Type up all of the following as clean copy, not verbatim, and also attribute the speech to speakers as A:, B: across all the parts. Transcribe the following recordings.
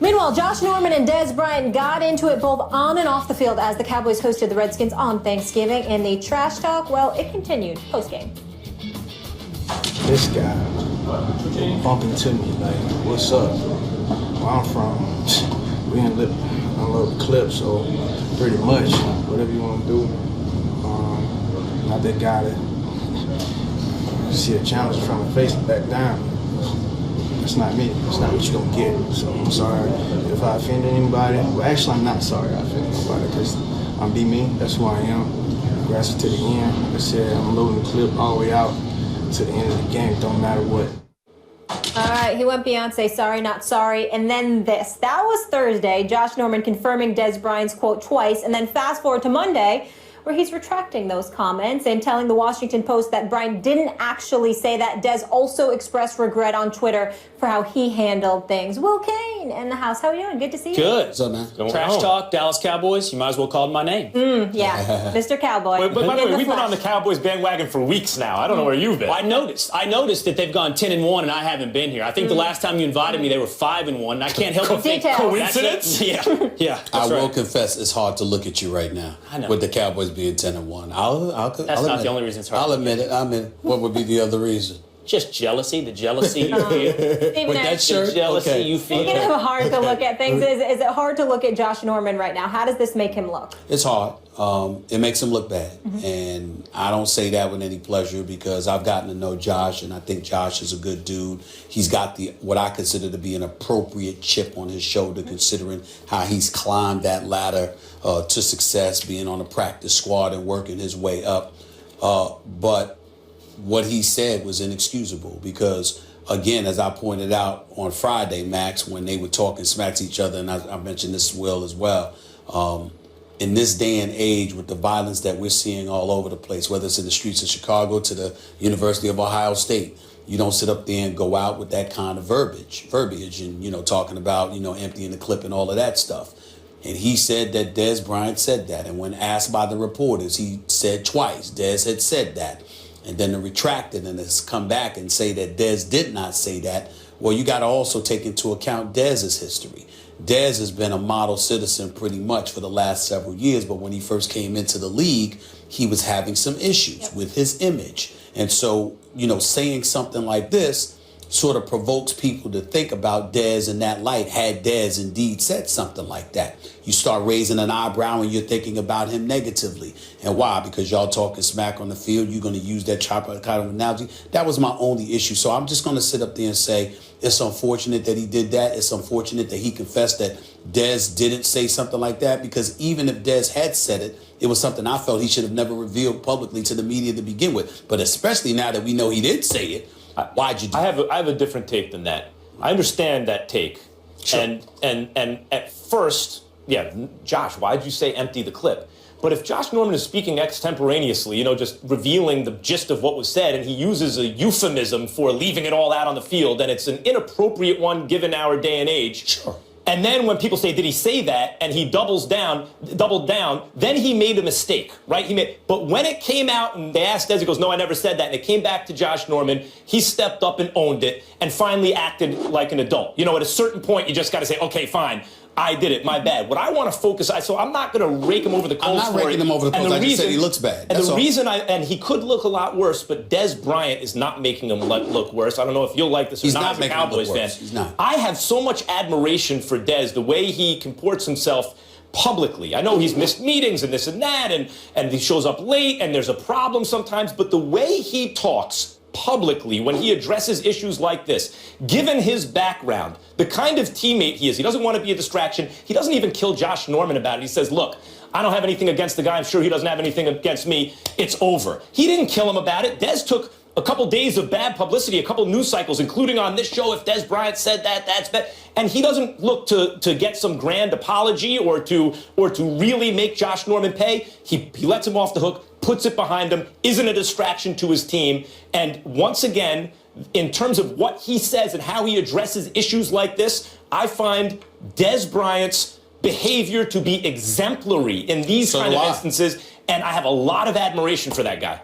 A: Meanwhile, Josh Norman and Dez Bryant got into it both on and off the field as the Cowboys hosted the Redskins on Thanksgiving, and the trash talk, well, it continued post-game.
B: This guy bumping to me like, what's up? Where I'm from, we unload the clip, so pretty much whatever you want to do. Not that guy that see a challenge from the face and back down. That's not me. That's not what you're gonna get. So I'm sorry if I offended anybody. Well, actually, I'm not sorry I offended anybody because I'm be me. That's who I am. Grass it to the end. Like I said, I'm loading the clip all the way out to the end of the game. Don't matter what.
A: All right, he went Beyonce, sorry, not sorry, and then this. That was Thursday, Josh Norman confirming Dez Bryant's quote twice, and then fast forward to Monday, where he's retracting those comments and telling the Washington Post that Bryant didn't actually say that. Dez also expressed regret on Twitter for how he handled things. Will Kane in the house. How are you doing? Good to see you.
C: Good. What's up, man? Trash talk, Dallas Cowboys. You might as well call my name.
A: Yeah, Mr. Cowboy.
D: But by the way, we've been on the Cowboys bandwagon for weeks now. I don't know where you've been.
C: Well, I noticed that they've gone 10-1, and I haven't been here. I think the last time you invited me, they were 5-1. And I can't help but think
D: coincidence.
C: Yeah.
E: I will confess, it's hard to look at you right now.
C: I know.
E: With the Cowboys being 10-1.
C: That's not the only reason it's hard.
E: I'll admit it. What would be the other reason?
C: Just jealousy. The jealousy you feel.
A: With
E: that shirt?
C: The jealousy you feel.
A: Speaking of hard to look at things, is it hard to look at Josh Norman right now? How does this make him look?
E: It's hard. It makes him look bad. And I don't say that with any pleasure because I've gotten to know Josh, and I think Josh is a good dude. He's got what I consider to be an appropriate chip on his shoulder, considering how he's climbed that ladder to success, being on the practice squad and working his way up. But what he said was inexcusable because, again, as I pointed out on Friday, Max, when they were talking smack to each other, and I mentioned this Will as well, in this day and age with the violence that we're seeing all over the place, whether it's in the streets of Chicago to the University of Ohio State, you don't sit up there and go out with that kind of verbiage and, talking about, emptying the clip and all of that stuff. And he said that Dez Bryant said that. And when asked by the reporters, he said twice, Dez had said that. And then to retract it and has come back and say that Dez did not say that. Well, you got to also take into account Dez's history. Dez has been a model citizen pretty much for the last several years. But when he first came into the league, he was having some issues with his image. And so, saying something like this sort of provokes people to think about Dez in that light. Had Dez indeed said something like that, you start raising an eyebrow and you're thinking about him negatively. And why? Because y'all talking smack on the field. You're going to use that kind of analogy. That was my only issue. So I'm just going to sit up there and say it's unfortunate that he did that. It's unfortunate that he confessed that Dez didn't say something like that, because even if Dez had said it, it was something I felt he should have never revealed publicly to the media to begin with. But especially now that we know he did say it, why'd you do it?
D: I have a different take than that. I understand that take.
E: Sure.
D: And at first, Josh, why'd you say empty the clip? But if Josh Norman is speaking extemporaneously, just revealing the gist of what was said, and he uses a euphemism for leaving it all out on the field, and it's an inappropriate one given our day and age.
E: Sure.
D: And then when people say, did he say that? And he doubled down, then he made a mistake, right? But when it came out and they asked Dez, he goes, no, I never said that. And it came back to Josh Norman. He stepped up and owned it and finally acted like an adult. At a certain point, you just got to say, okay, fine. I did it. My bad. What I want to focus on, so I'm not going to rake him over the coals.
E: I'm not raking him over the coals. I just said he looks bad.
D: And the reason and he could look a lot worse, but Dez Bryant is not making him look worse. I don't know if you'll like this or not as a Cowboys fan.
E: He's not.
D: I have so much admiration for Dez, the way he comports himself publicly. I know he's missed meetings and this and that, and he shows up late, and there's a problem sometimes, but the way he talks publicly when he addresses issues like this, given his background, the kind of teammate he is, he doesn't want to be a distraction. He doesn't even kill Josh Norman about it. He says, look, I don't have anything against the guy. I'm sure he doesn't have anything against me. It's over. He didn't kill him about it. Dez took a couple days of bad publicity, a couple news cycles, including on this show. If Dez Bryant said that, that's bad. And he doesn't look to get some grand apology or to really make Josh Norman pay. He lets him off the hook, puts it behind him, isn't a distraction to his team. And once again, in terms of what he says and how he addresses issues like this, I find Dez Bryant's behavior to be exemplary in these kind of instances. And I have a lot of admiration for that guy.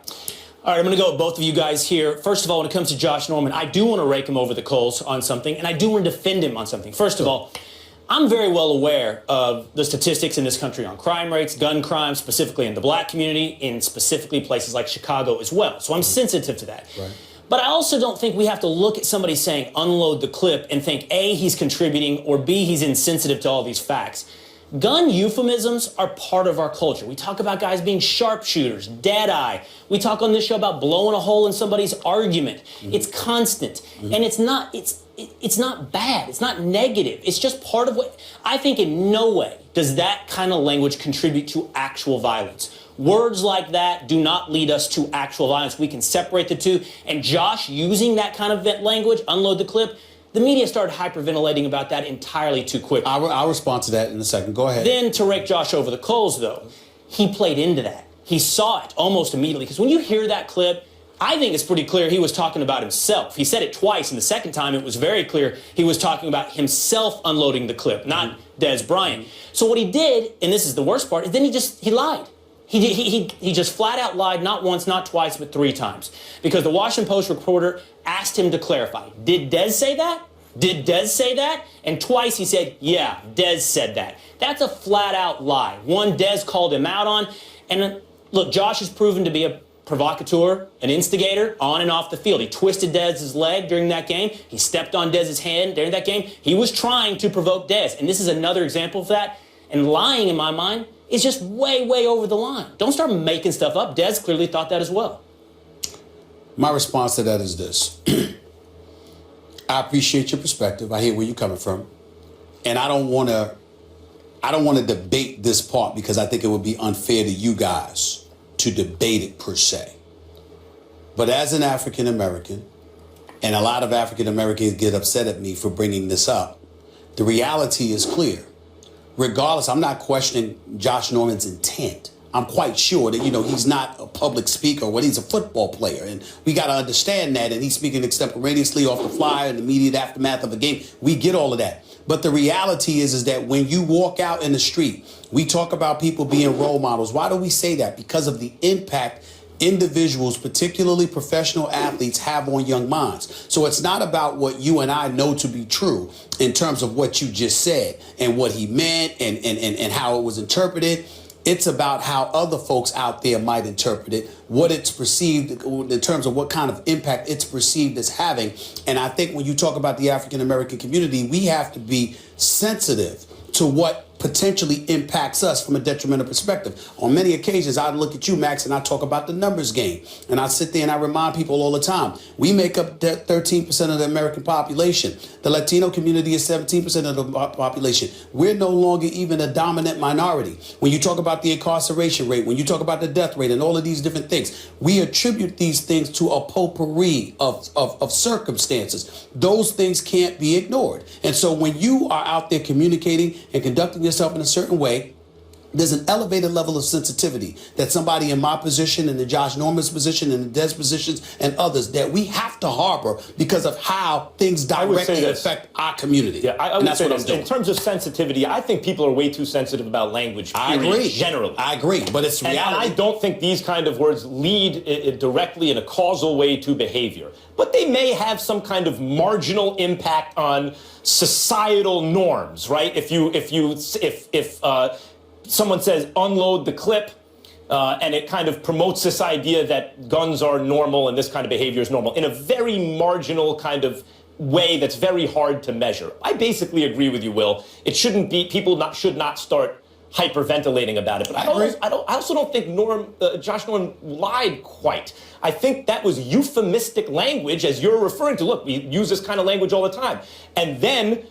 C: All right, I'm going to go with both of you guys here. First of all, when it comes to Josh Norman, I do want to rake him over the coals on something, and I do want to defend him on something. First of all, I'm very well aware of the statistics in this country on crime rates, gun crime, specifically in the black community, in specifically places like Chicago as well. So I'm sensitive to that.
E: Right.
C: But I also don't think we have to look at somebody saying unload the clip and think A, he's contributing, or B, he's insensitive to all these facts. Gun euphemisms are part of our culture. We talk about guys being sharpshooters, dead-eye. We talk on this show about blowing a hole in somebody's argument. It's constant. And it's not bad. It's not negative. It's just part of what I think. In no way does that kind of language contribute to actual violence. Words like that do not lead us to actual violence. We can separate the two. And Josh using that kind of language, unload the clip, the media started hyperventilating about that entirely too quick.
E: I'll respond to that in a second. Go ahead.
C: Then to rake Josh over the coals, though, he played into that. He saw it almost immediately. Because when you hear that clip, I think it's pretty clear he was talking about himself. He said it twice, and the second time it was very clear he was talking about himself unloading the clip, not Dez Bryant. So what he did, and this is the worst part, is then he lied. He just flat out lied, not once, not twice, but 3 times. Because the Washington Post reporter asked him to clarify. Did Dez say that? Did Dez say that? And twice he said, yeah, Dez said that. That's a flat out lie. One, Dez called him out on. And look, Josh has proven to be a provocateur, an instigator, on and off the field. He twisted Dez's leg during that game. He stepped on Dez's hand during that game. He was trying to provoke Dez. And this is another example of that. And lying, in my mind, is just way, way over the line. Don't start making stuff up. Dez clearly thought that as well.
E: My response to that is this. I appreciate your perspective. I hear where you're coming from. And I don't want to debate this part because I think it would be unfair to you guys to debate it per se. But as an African American, and a lot of African Americans get upset at me for bringing this up, the reality is clear. Regardless, I'm not questioning Josh Norman's intent. I'm quite sure that, he's not a public speaker, but he's a football player. And we got to understand that. And he's speaking extemporaneously off the fly in the immediate aftermath of a game. We get all of that. But the reality is that when you walk out in the street, we talk about people being role models. Why do we say that? Because of the impact individuals, particularly professional athletes, have on young minds. So it's not about what you and I know to be true in terms of what you just said and what he meant and how it was interpreted. It's about how other folks out there might interpret it, what it's perceived in terms of what kind of impact it's perceived as having. And I think when you talk about the African American community, we have to be sensitive to what potentially impacts us from a detrimental perspective. On many occasions, I look at you, Max, and I talk about the numbers game. And I sit there and I remind people all the time, we make up 13% of the American population. The Latino community is 17% of the population. We're no longer even a dominant minority. When you talk about the incarceration rate, when you talk about the death rate and all of these different things, we attribute these things to a potpourri of circumstances. Those things can't be ignored. And so when you are out there communicating and conducting yourself in a certain way, there's an elevated level of sensitivity that somebody in my position, in the Josh Norman's position, in the Dez positions, and others that we have to harbor because of how things directly affect our community.
D: Yeah, I would say this. In terms of sensitivity, I think people are way too sensitive about language. Period,
E: I agree.
D: Generally,
E: I agree, but it's reality.
D: And I don't think these kind of words lead directly in a causal way to behavior, but they may have some kind of marginal impact on societal norms, right? If someone says unload the clip, and it kind of promotes this idea that guns are normal and this kind of behavior is normal in a very marginal kind of way that's very hard to measure. I basically agree with you, Will. It shouldn't be, should not start hyperventilating about it. But I also don't think Josh Norman lied quite. I think that was euphemistic language, as you're referring to. Look, we use this kind of language all the time. And then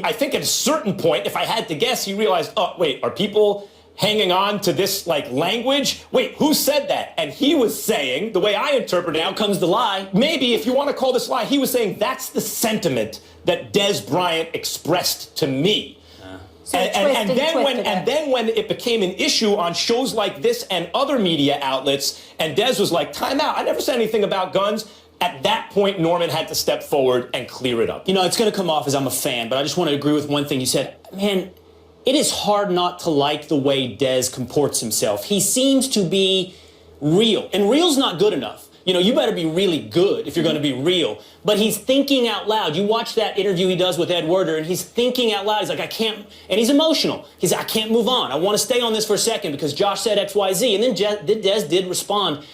D: I think at a certain point, if I had to guess, he realized, oh, wait, are people hanging on to this language? Wait, who said that? And he was saying, the way I interpret it,
C: now comes the lie.
D: Maybe if you want to call this lie, he was saying that's the sentiment that Dez Bryant expressed to me. And then when it became an issue on shows like this and other media outlets, and Dez was like, time out, I never said anything about guns. At that point, Norman had to step forward and clear it up.
C: It's going to come off as I'm a fan, but I just want to agree with one thing you said. Man, it is hard not to like the way Dez comports himself. He seems to be real, and real's not good enough. You know, you better be really good if you're going to be real. But he's thinking out loud. You watch that interview he does with Ed Werder, and he's thinking out loud. He's like, I can't, and he's emotional. He's like, I can't move on. I want to stay on this for a second because Josh said X, Y, Z. And then Dez did respond.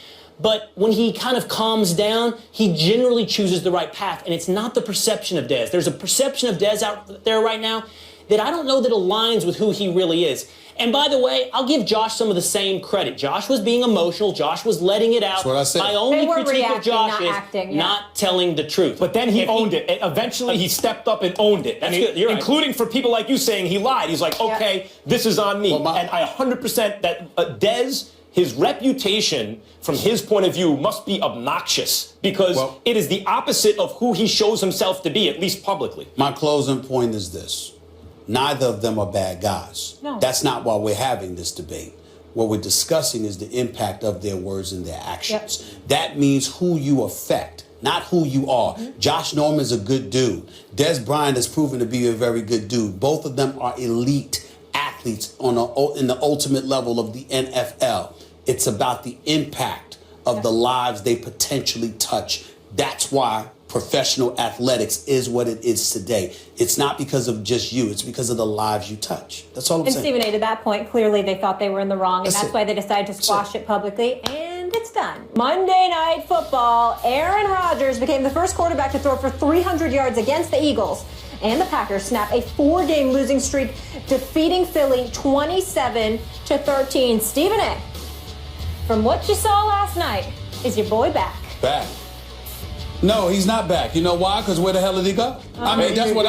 C: But when he kind of calms down, he generally chooses the right path. And it's not the perception of Dez. There's a perception of Dez out there right now that I don't know that aligns with who he really is. And by the way, I'll give Josh some of the same credit. Josh was being emotional. Josh was letting it out.
E: That's what I said.
C: My only critique of Josh is
A: yeah.
C: not telling the truth.
D: But then he owned it. Eventually, he stepped up and owned it.
C: That's good. You're right.
D: Including for people like you saying he lied. He's like, okay, this is on me.
E: Well,
D: and I 100% that Dez, his reputation from his point of view must be obnoxious because it is the opposite of who he shows himself to be, at least publicly.
E: My closing point is this. Neither of them are bad guys.
A: No.
E: That's not why we're having this debate. What we're discussing is the impact of their words and their actions.
A: Yep.
E: That means who you affect, not who you are. Josh Norman's a good dude. Dez Bryant has proven to be a very good dude. Both of them are elite athletes in the ultimate level of the NFL. It's about the impact of the lives they potentially touch. That's why professional athletics is what it is today. It's not because of just you. It's because of the lives you touch. That's all I'm
A: And
E: saying.
A: Stephen A., to that point, clearly they thought they were in the wrong, and that's
E: it.
A: why they decided to squash it publicly, and it's done. Monday Night Football, Aaron Rodgers became the first quarterback to throw for 300 yards against the Eagles, and the Packers snap a 4-game losing streak, defeating Philly 27-13. Stephen A., from what you saw last night, is your boy back?
E: Back. No, he's not back. You know why? Because where the hell did he go? I mean, that's what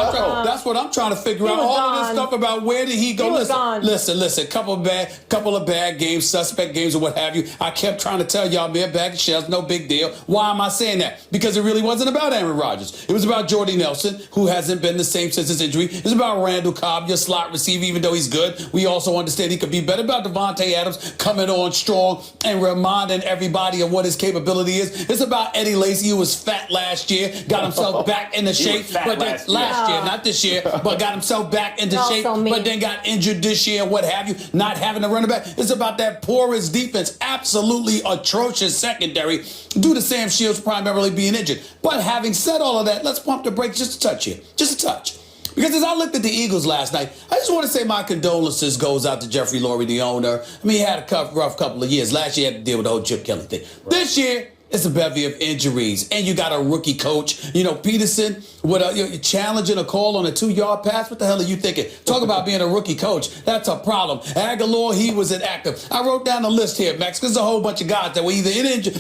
E: I'm trying to figure out.
A: was
E: All of this
A: gone.
E: stuff about where did he go?
A: He was gone.
E: Listen. Couple of bad games, suspect games, or what have you. I kept trying to tell y'all, man, bag of shells, no big deal. Why am I saying that? Because it really wasn't about Aaron Rodgers. It was about Jordy Nelson, who hasn't been the same since his injury. It's about Randall Cobb, your slot receiver, even though he's good. We also understand he could be better. About Devontae Adams coming on strong and reminding everybody of what his capability is. It's about Eddie Lacy, who was fat last year, got himself back into shape, but then last year, not this year, but got himself back into shape, but then got injured this year and what have you, not having a running back. It's about that porous defense, absolutely atrocious secondary due to Sam Shields primarily being injured. But having said all of that, let's pump the brakes just a touch here, just a touch. Because as I looked at the Eagles last night, I just want to say my condolences goes out to Jeffrey Lurie, the owner. I mean, he had a rough couple of years. Last year, he had to deal with the whole Chip Kelly thing. Right. This year, it's a bevy of injuries, and you got a rookie coach. You know, Peterson, you're challenging a call on a 2-yard pass. What the hell are you thinking? Talk about being a rookie coach. That's a problem. Aguilar, he was inactive. I wrote down the list here, Max, because there's a whole bunch of guys that were either injured,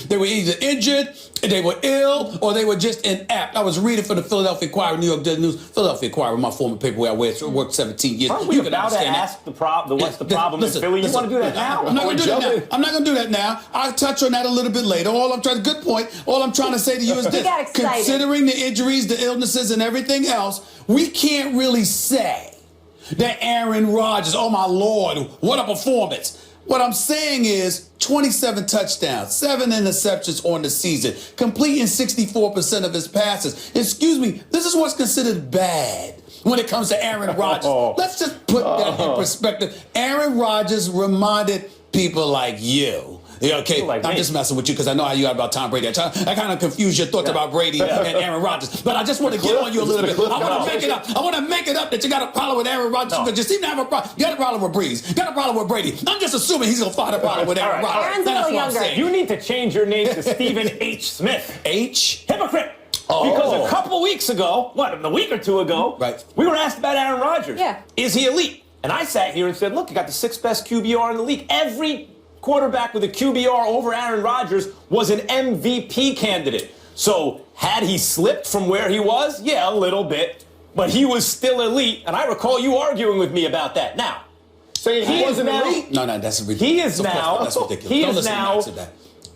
E: they were ill, or they were just inapt. I was reading for the Philadelphia Inquirer, New York Daily News, Philadelphia Inquirer, my former paper where I worked 17 years.
D: Aren't we about to ask what's the problem in Philly? You want to do that now?
E: I'm not going to do that now. I'm not going to do that now. I'll touch on that a little bit later. Good point. All I'm trying to say to you is this. Considering the injuries, the illnesses, and everything else, we can't really say that Aaron Rodgers, oh my Lord, what a performance. What I'm saying is 27 touchdowns, 7 interceptions on the season, completing 64% of his passes. Excuse me, this is what's considered bad when it comes to Aaron Rodgers. Let's just put that in perspective. Aaron Rodgers reminded people like you. Yeah, okay, like I'm just messing with you because I know how you are about Tom Brady. I kind of confuse your thoughts about Brady and Aaron Rodgers. But I just want to get on you a little bit. I want to make it up. I want to make it up that you got a problem with Aaron Rodgers because you seem to have a problem. You got a problem with Breeze. You got a problem with Brady. I'm just assuming he's going to find a problem with Aaron Rodgers.
A: Aaron's a little younger.
D: You need to change your name to Stephen H. Smith.
E: H?
D: Hypocrite. Because a couple weeks ago, a week or two ago, we were asked about Aaron Rodgers.
A: Yeah.
D: Is he elite? And I sat here and said, look, you got the 6th best QBR in the league. Every quarterback with a QBR over Aaron Rodgers was an MVP candidate. So had he slipped from where he was? Yeah, a little bit. But he was still elite. And I recall you arguing with me about that. Now,
E: saying he wasn't elite? No, that's ridiculous.
D: He is now.
E: That's ridiculous.
D: He is now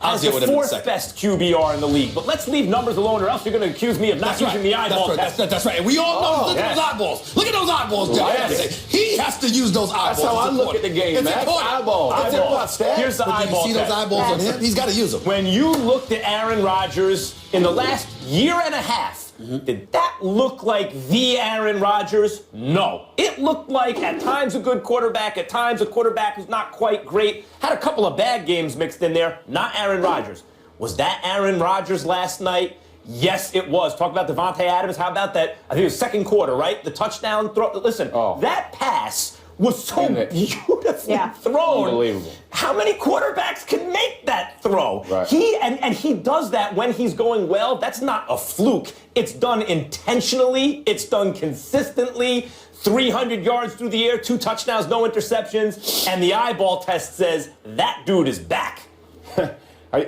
D: as the 4th best QBR in the league. But let's leave numbers alone or else you're going to accuse me of not using the eyeball test.
E: That's right. And we all know, look at those eyeballs. Look at those eyeballs, Jeff. He has to use those eyeballs.
F: That's how I look at the game, man. Eyeballs.
D: Here's the eyeball
E: test. You see those eyeballs on him? He's got to use them.
D: When you looked at Aaron Rodgers in the last year and a half, did that look like the Aaron Rodgers? No. It looked like at times a good quarterback, at times a quarterback who's not quite great. Had a couple of bad games mixed in there. Not Aaron Rodgers. Was that Aaron Rodgers last night? Yes, it was. Talk about Devontae Adams. How about that? I think it was second quarter, right? The touchdown throw. Listen, that pass was so beautifully thrown.
F: Unbelievable.
D: How many quarterbacks can make that throw?
F: Right.
D: He does that when he's going well. That's not a fluke. It's done intentionally. It's done consistently. 300 yards through the air, 2 touchdowns, no interceptions, and the eyeball test says that dude is back.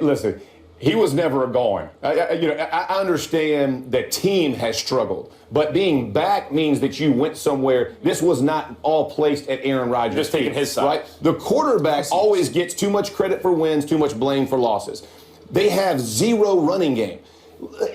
F: Listen, he was never going. I understand the team has struggled, but being back means that you went somewhere. This was not all placed at Aaron Rodgers.
D: Just taking his side.
F: Right? The quarterback always gets too much credit for wins, too much blame for losses. They have 0 running game.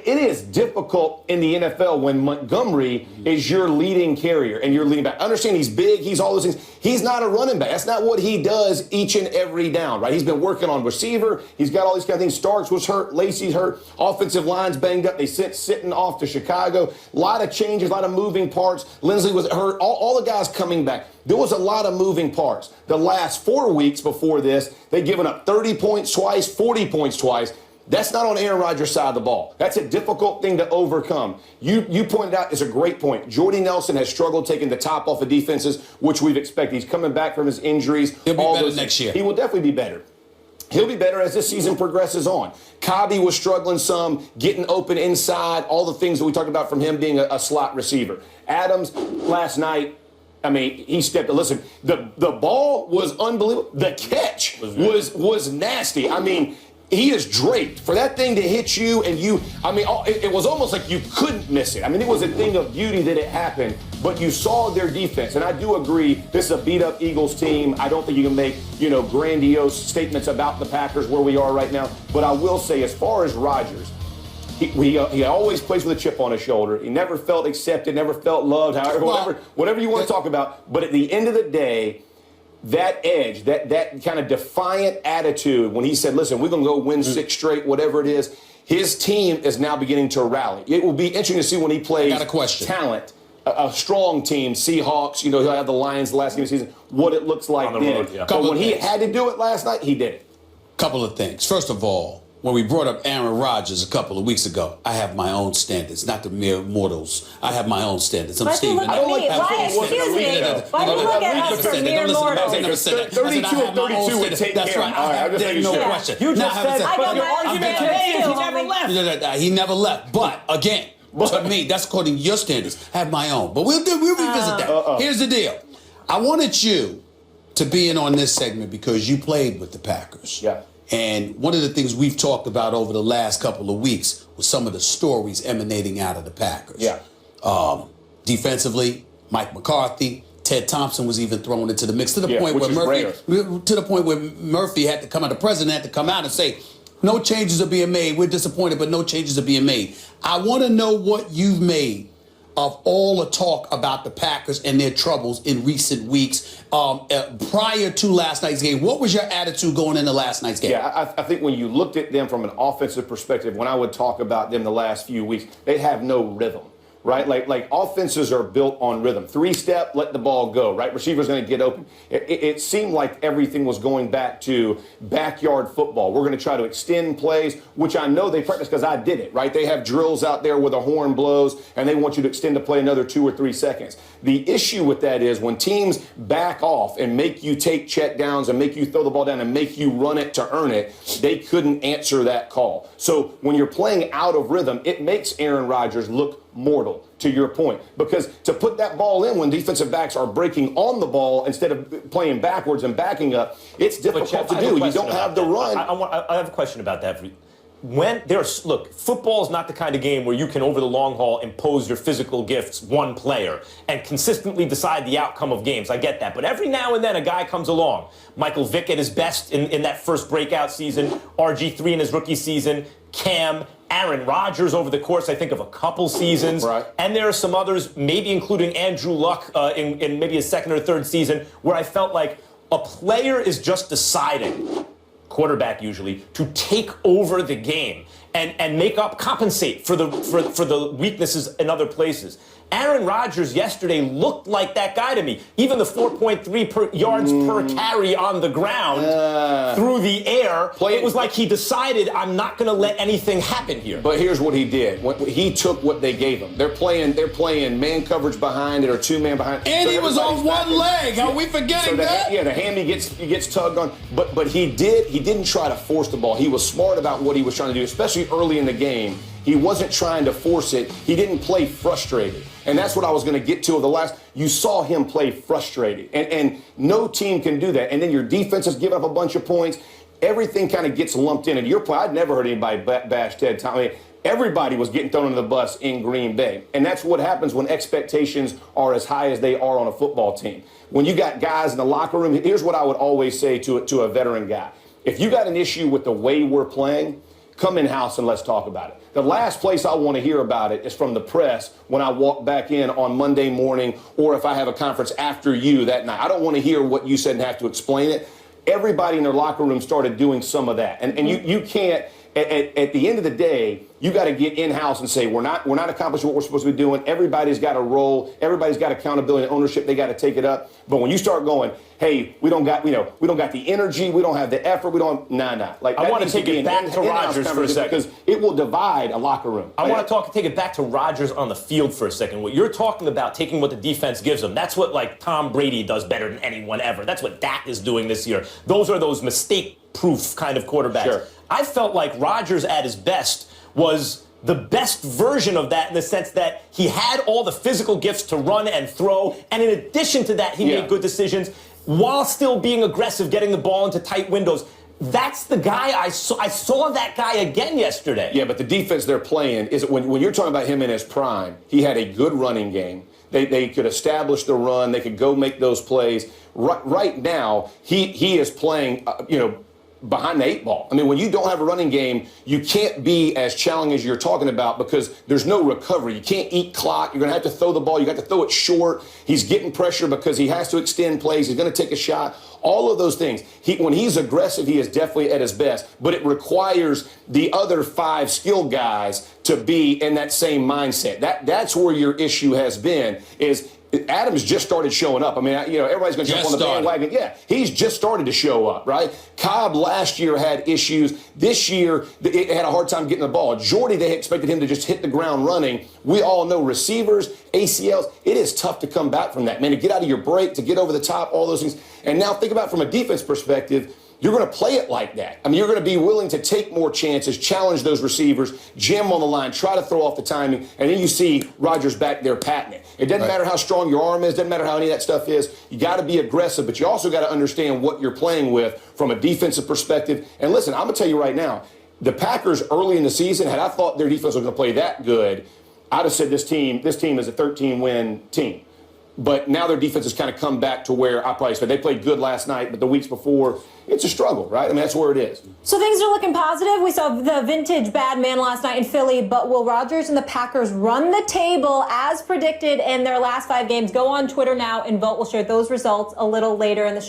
F: It is difficult in the NFL when Montgomery is your leading carrier and you're leading back. I understand he's big, he's all those things. He's not a running back. That's not what he does each and every down, right? He's been working on receiver. He's got all these kind of things. Starks was hurt. Lacey's hurt. Offensive line's banged up. They sitting off to Chicago. A lot of changes, a lot of moving parts. Lindsley was hurt. All the guys coming back. There was a lot of moving parts. The last 4 weeks before this, they'd given up 30 points twice, 40 points twice. That's not on Aaron Rodgers' side of the ball. That's a difficult thing to overcome. You pointed out, it's a great point. Jordy Nelson has struggled taking the top off of defenses, which we've expected. He's coming back from his injuries.
E: He'll be better next year.
F: He will definitely be better. He'll be better as this season progresses on. Cobby was struggling some, getting open inside, all the things that we talked about from him being a slot receiver. Adams, last night, I mean, he stepped. Listen, the ball was unbelievable. The catch was nasty. I mean, he is draped. For that thing to hit you and it was almost like you couldn't miss it. I mean, it was a thing of beauty that it happened, but you saw their defense. And I do agree, this is a beat-up Eagles team. I don't think you can make, grandiose statements about the Packers where we are right now. But I will say, as far as Rodgers, he always plays with a chip on his shoulder. He never felt accepted, never felt loved, whatever you want to talk about. But at the end of the day, that edge, that kind of defiant attitude when he said, listen, we're going to go win 6 straight, whatever it is, his team is now beginning to rally. It will be interesting to see when he plays talent, a strong team, Seahawks, he'll have the Lions the last game of the season, what it looks like then. But when he had to do it last night, he did it.
E: Couple of things. First of all, when we brought up Aaron Rodgers a couple of weeks ago, I have my own standards, not the mere mortals. I have my own standards.
A: Why do you look at me? Why do you look at us for mere mortals?
F: 32 of 32 would take
E: That's
F: care.
E: right.
F: All right,
E: There's no question.
D: You just said,
A: but
D: your argument today is he never left.
E: He never left. But again, to me, that's according to your standards. I have my own. But we'll revisit that. Here's the deal. I wanted you to be in on this segment because you played with the Packers.
F: Yeah.
E: And one of the things we've talked about over the last couple of weeks was some of the stories emanating out of the Packers.
F: Yeah.
E: Defensively, Mike McCarthy, Ted Thompson was even thrown into the mix to the point where Murphy had to come out. The president had to come out and say, no changes are being made. We're disappointed, but no changes are being made. I want to know what you've made of all the talk about the Packers and their troubles in recent weeks prior to last night's game. What was your attitude going into last night's game?
F: Yeah, I think when you looked at them from an offensive perspective, when I would talk about them the last few weeks, they have no rhythm. Right? Like offenses are built on rhythm. 3-step, let the ball go, right? Receiver's going to get open. It seemed like everything was going back to backyard football. We're going to try to extend plays, which I know they practice because I did it, right? They have drills out there where the horn blows, and they want you to extend the play another 2 or 3 seconds. The issue with that is when teams back off and make you take check downs and make you throw the ball down and make you run it to earn it, they couldn't answer that call. So when you're playing out of rhythm, it makes Aaron Rodgers look mortal, to your point, because to put that ball in when defensive backs are breaking on the ball instead of playing backwards and backing up, it's difficult to do. You don't have the run.
D: I have a question about that. Football is not the kind of game where you can, over the long haul, impose your physical gifts one player and consistently decide the outcome of games. I get that. But every now and then a guy comes along. Michael Vick at his best in that first breakout season, RG3 in his rookie season, Cam, Aaron Rodgers over the course, I think, of a couple seasons.
F: Right.
D: And there are some others, maybe including Andrew Luck in maybe his second or third season, where I felt like a player is just deciding, quarterback usually, to take over the game and compensate for the weaknesses in other places. Aaron Rodgers yesterday looked like that guy to me. Even the 4.3 yards per carry on the ground through the air, it was like he decided, I'm not going to let anything happen here.
F: But here's what he did. He took what they gave him. They're playing man coverage behind it or two-man behind.
E: And
F: so
E: he was on one leg. Are we forgetting that?
F: Yeah, the hammy gets tugged on. But he didn't try to force the ball. He was smart about what he was trying to do, especially early in the game. He wasn't trying to force it. He didn't play frustrated. And that's what I was going to get to of the last. You saw him play frustrated. And no team can do that. And then your defense has given up a bunch of points. Everything kind of gets lumped in. And your point, I'd never heard anybody bash Ted Thompson. I mean, everybody was getting thrown under the bus in Green Bay. And that's what happens when expectations are as high as they are on a football team. When you got guys in the locker room, here's what I would always say to a veteran guy. If you got an issue with the way we're playing, come in-house and let's talk about it. The last place I want to hear about it is from the press when I walk back in on Monday morning or if I have a conference after you that night. I don't want to hear what you said and have to explain it. Everybody in their locker room started doing some of that. And you can't, at the end of the day, you got to get in-house and say, we're not accomplishing what we're supposed to be doing. Everybody's got a role. Everybody's got accountability and ownership. They got to take it up. But when you start going, hey, we don't got the energy. We don't have the effort. We don't, nah. Like,
D: I want to take it back to Rodgers for a second.
F: Because it will divide a locker room.
D: I want to take it back to Rodgers on the field for a second. What you're talking about, taking what the defense gives them, that's what, like, Tom Brady does better than anyone ever. That's what Dak is doing this year. Those are those mistake-proof kind of quarterbacks.
F: Sure.
D: I felt like Rodgers at his best was the best version of that in the sense that he had all the physical gifts to run and throw, and in addition to that, he made good decisions while still being aggressive, getting the ball into tight windows. That's the guy I saw that guy again yesterday.
F: Yeah, but the defense they're playing is when you're talking about him in his prime, he had a good running game. They could establish the run. They could go make those plays. Right now, he is playing, behind the eight ball. I mean, when you don't have a running game, you can't be as challenging as you're talking about because there's no recovery. You can't eat clock. You're going to have to throw the ball. You got to throw it short. He's getting pressure because he has to extend plays. He's going to take a shot. All of those things. When he's aggressive, he is definitely at his best. But it requires the other 5 skilled guys to be in that same mindset. That's where your issue has been is Adams just started showing up. I mean, everybody's going to jump on the bandwagon. Yeah, he's just started to show up, right? Cobb last year had issues. This year, it had a hard time getting the ball. Jordy, they expected him to just hit the ground running. We all know receivers, ACLs, it is tough to come back from that. Man, to get out of your break, to get over the top, all those things. And now think about it from a defense perspective. You're going to play it like that. I mean, you're going to be willing to take more chances, challenge those receivers, jam on the line, try to throw off the timing, and then you see Rodgers back there patting it. It doesn't matter how strong your arm is, doesn't matter how any of that stuff is. You got to be aggressive, but you also got to understand what you're playing with from a defensive perspective. And listen, I'm going to tell you right now, the Packers early in the season, had I thought their defense was going to play that good, I'd have said this team is a 13-win team. But now their defense has kind of come back to where I probably said they played good last night, but the weeks before, it's a struggle, right? I mean, that's where it is.
A: So things are looking positive. We saw the vintage bad man last night in Philly, but will Rodgers and the Packers run the table as predicted in their last 5 games? Go on Twitter now and vote. We'll share those results a little later in the show.